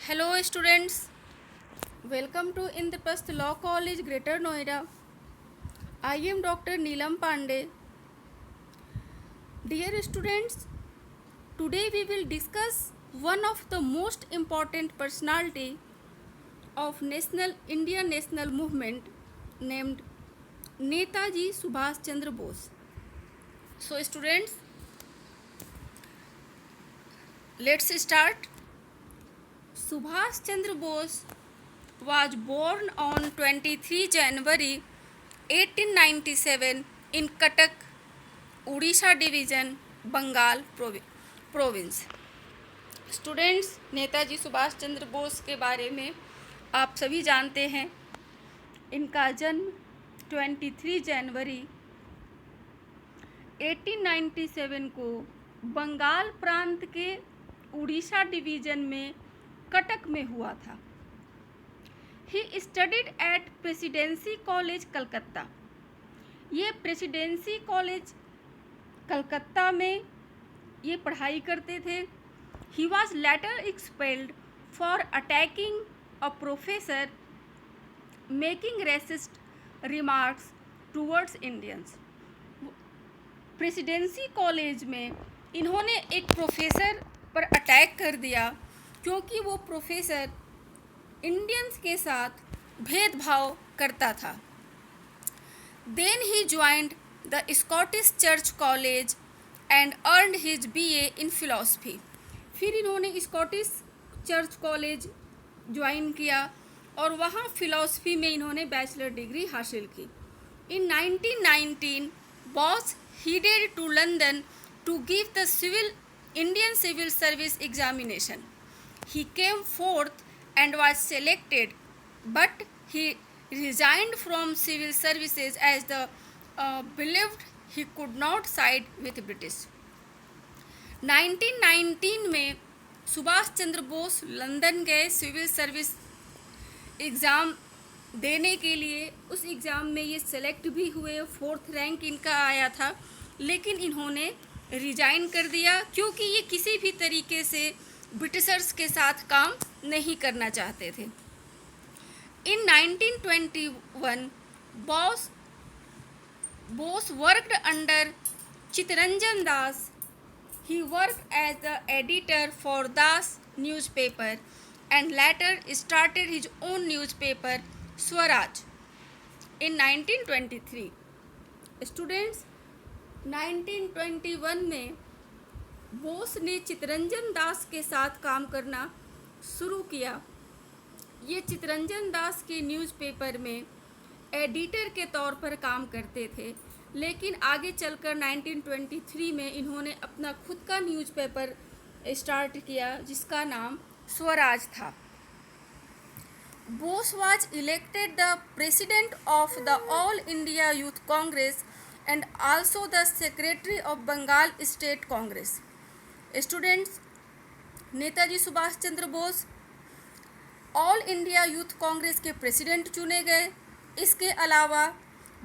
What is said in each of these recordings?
Hello students, welcome to Indraprasth Law College, Greater Noida. I am Dr. Neelam Pandey. Dear students, today we will discuss one of the most important personality of Indian national movement named Netaji Subhash Chandra Bose. So students, let's start. Subhash Chandra Bose was born on 23 January 1897 in Cuttack, Odisha Division, Bengal Province. Students, Netaji Subhash Chandra Bose के बारे में आप सभी जानते हैं। इनका जन्म 23 जनवरी 1897 को बंगाल प्रांत के उड़ीसा डिवीज़न में कटक में हुआ था। He studied at Presidency College Calcutta. ये प्रेसिडेंसी कॉलेज कलकत्ता में ये पढ़ाई करते थे। He was later expelled for attacking a professor making racist remarks towards Indians. Presidency College में इन्होंने एक प्रोफेसर पर अटैक कर दिया क्योंकि वो प्रोफेसर इंडियंस के साथ भेदभाव करता था। Then he joined the Scottish Church College and earned his BA in philosophy. फिर इन्होंने स्कॉटिश चर्च कॉलेज ज्वाइन किया और वहाँ फिलॉसफी में इन्होंने बैचलर डिग्री हासिल की। इन 1919 boss headed to London to give the Indian civil service examination. He came fourth and was selected, but he resigned from civil services as the believed he could not side with British. 1919 में Subhash Chandra Bose London गए civil service exam देने के लिए। उस exam में ये select भी हुए, 4th रैंक इनका आया था, लेकिन इन्होंने रिजाइन कर दिया क्योंकि ये किसी भी तरीके से ब्रिटिशर्स के साथ काम नहीं करना चाहते थे। In 1921 Bose worked under Chittaranjan Das. He worked as the editor for Das newspaper and later started his own newspaper Swaraj in 1923. Students, 1921 में बोस ने चित्तरंजन दास के साथ काम करना शुरू किया। ये चित्तरंजन दास के न्यूज़पेपर में एडिटर के तौर पर काम करते थे, लेकिन आगे चलकर 1923 में इन्होंने अपना खुद का न्यूज़पेपर स्टार्ट किया जिसका नाम स्वराज था। Bose was elected the president of the All India Youth Congress and also the secretary of Bengal State Congress. Students, Netaji Subhash Chandra Bose All India Youth Congress के प्रेसिडेंट चुने गए। इसके अलावा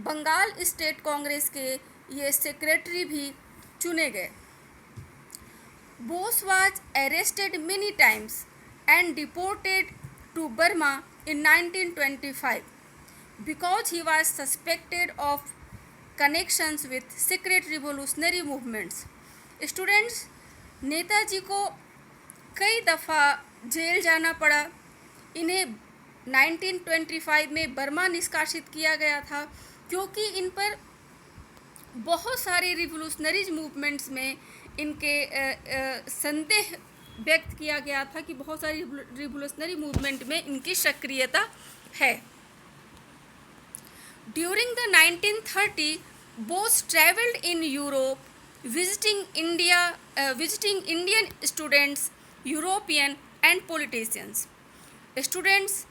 बंगाल स्टेट कांग्रेस के ये सेक्रेटरी भी चुने गए। Bose was arrested many times and deported to Burma in 1925 because he was suspected of connections with secret revolutionary movements. Students, Netaji को कई दफ़ा जेल जाना पड़ा। इन्हें 1925 में बर्मा निष्कासित किया गया था क्योंकि इन पर बहुत सारे रिवोल्यूशनरीज मूवमेंट्स में इनके संदेह व्यक्त किया गया था कि बहुत सारी रिवोल्यूशनरी मूवमेंट में इनकी सक्रियता है। During the 1930 Bose travelled in Europe visiting Indian students, European and politicians. Students,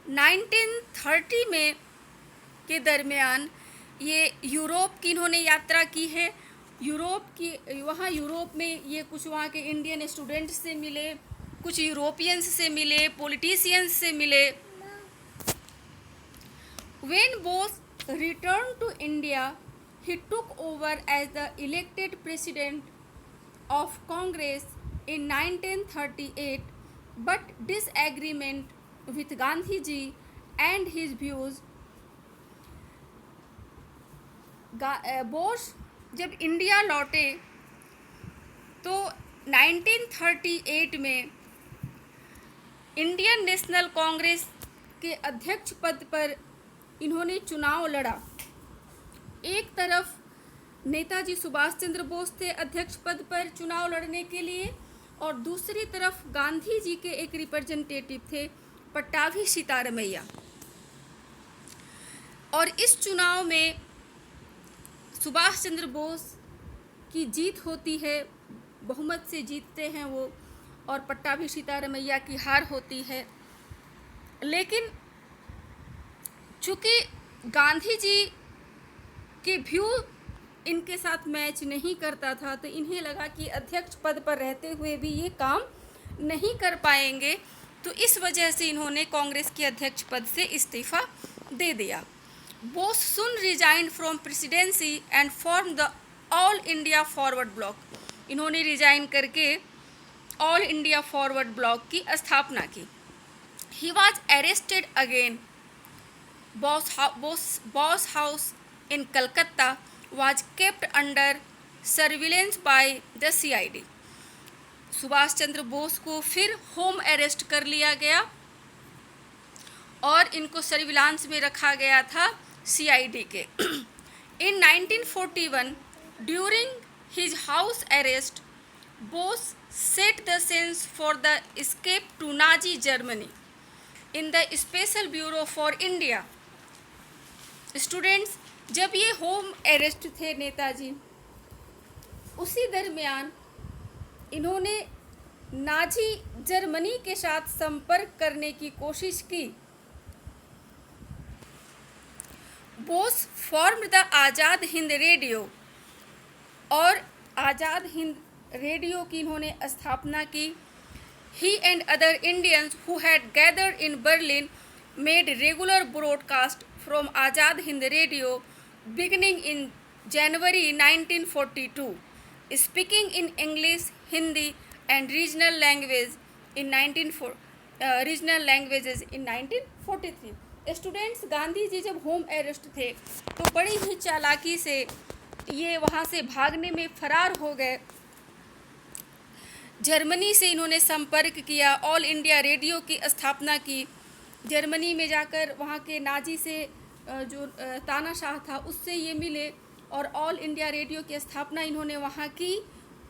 1930 में के दरमियान ये यूरोप की इन्होंने यात्रा की है। यूरोप में ये कुछ वहाँ के इंडियन स्टूडेंट्स से मिले, कुछ यूरोपियंस से मिले, पॉलिटिशियंस से मिले। When Bose return to India he took over as the elected president of Congress in 1938 but disagreement with Gandhi ji and his views. Bose जब इंडिया लौटे तो 1938 में इंडियन नेशनल कांग्रेस के अध्यक्ष पद पर इन्होंने चुनाव लड़ा। एक तरफ नेताजी सुभाष चंद्र बोस थे अध्यक्ष पद पर चुनाव लड़ने के लिए, और दूसरी तरफ गांधी जी के एक रिप्रेजेंटेटिव थे पट्टाभी सीतारमैया। और इस चुनाव में सुभाष चंद्र बोस की जीत होती है, बहुमत से जीतते हैं वो, और पट्टाभी सीतारमैया की हार होती है। लेकिन चूँकि गांधी जी के व्यू इनके साथ मैच नहीं करता था, तो इन्हें लगा कि अध्यक्ष पद पर रहते हुए भी ये काम नहीं कर पाएंगे, तो इस वजह से इन्होंने कांग्रेस के अध्यक्ष पद से इस्तीफा दे दिया। Bose soon resigned from presidency and formed the All India Forward Bloc. इन्होंने रिजाइन करके ऑल इंडिया फॉरवर्ड ब्लॉक की स्थापना की। He was arrested again. Bose house in Calcutta was kept under surveillance by the CID। Subhash Chandra Bose को फिर होम अरेस्ट कर लिया गया और इनको सर्विलांस में रखा गया था CID के। In 1941, during his house arrest, Bose set the scene for the escape to Nazi Germany in the Special Bureau for India। Students, जब ये होम अरेस्ट थे नेताजी, उसी दरमियान इन्होंने नाजी जर्मनी के साथ संपर्क करने की कोशिश की। Bose formed the Azad Hind radio, और आज़ाद हिंद रेडियो की इन्होंने स्थापना की। He and other Indians who had gathered in Berlin made regular broadcast from Azad Hind radio beginning in January 1942, speaking in English, Hindi and regional languages in 1943। Students, Gandhi ji जब होम अरेस्ट थे तो बड़ी ही चालाकी से ये वहाँ से भागने में फरार हो गए। जर्मनी से इन्होंने संपर्क किया, ऑल इंडिया रेडियो की स्थापना की। जर्मनी में जाकर वहाँ के नाजी से जो तानाशाह था उससे ये मिले और ऑल इंडिया रेडियो की स्थापना इन्होंने वहाँ की।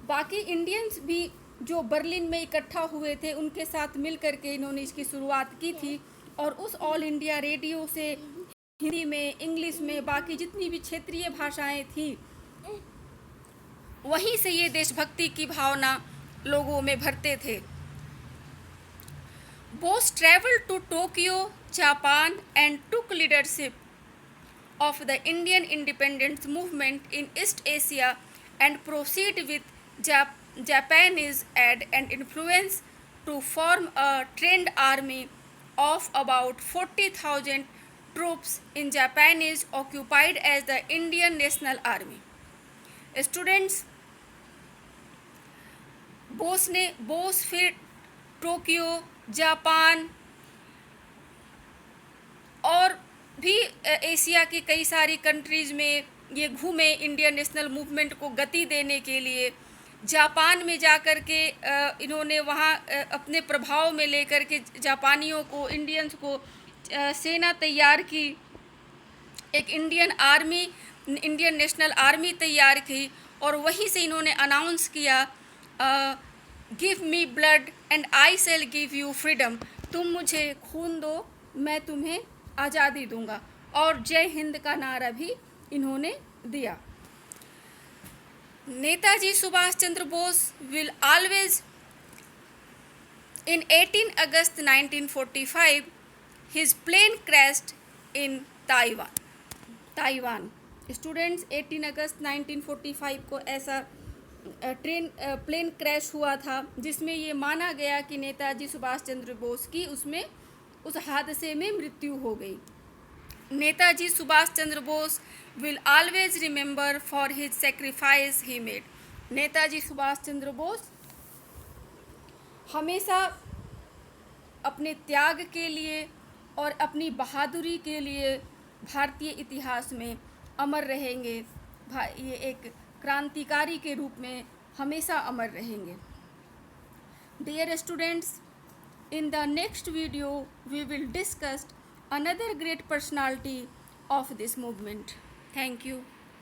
बाकी इंडियंस भी जो बर्लिन में इकट्ठा हुए थे उनके साथ मिल करके इन्होंने इसकी शुरुआत की थी, और उस ऑल इंडिया रेडियो से हिंदी में, इंग्लिश में, बाकी जितनी भी क्षेत्रीय भाषाएं थी, वहीं से ये देशभक्ति की भावना लोगों में भरते थे। Bose travelled to Tokyo, Japan and took leadership of the Indian independence movement in East Asia and proceed with Japanese aid and influence to form a trained army of about 40,000 troops in Japanese occupied as the Indian National Army। Students, Bose फिर Tokyo, Japan और भी Asia की कई सारी countries में ये घूमे Indian national movement को गति देने के लिए। जापान में जाकर के इन्होंने वहाँ अपने प्रभाव में लेकर के जापानियों को, इंडियंस को सेना तैयार की, एक इंडियन नेशनल आर्मी तैयार की, और वहीं से इन्होंने अनाउंस किया, give me blood and I shell give you freedom. तुम मुझे खून दो, मैं तुम्हें आज़ादी दूंगा, और जय हिंद का नारा भी इन्होंने दिया। Netaji Subhash Chandra Bose will always in 18 August 1945 his plane crashed in Taiwan. Students, 18 अगस्त 1945 को ऐसा प्लेन क्रैश हुआ था जिसमें ये माना गया कि नेताजी सुभाष चंद्र बोस की उस हादसे में मृत्यु हो गई। Netaji Subhash Chandra Bose will always remember for his sacrifice he made. Netaji Subhash Chandra Bose हमेशा अपने त्याग के लिए और अपनी बहादुरी के लिए भारतीय इतिहास में अमर रहेंगे। ये एक क्रांतिकारी के रूप में हमेशा अमर रहेंगे। Dear students, in the next video we will discuss another great personality of this movement. Thank you.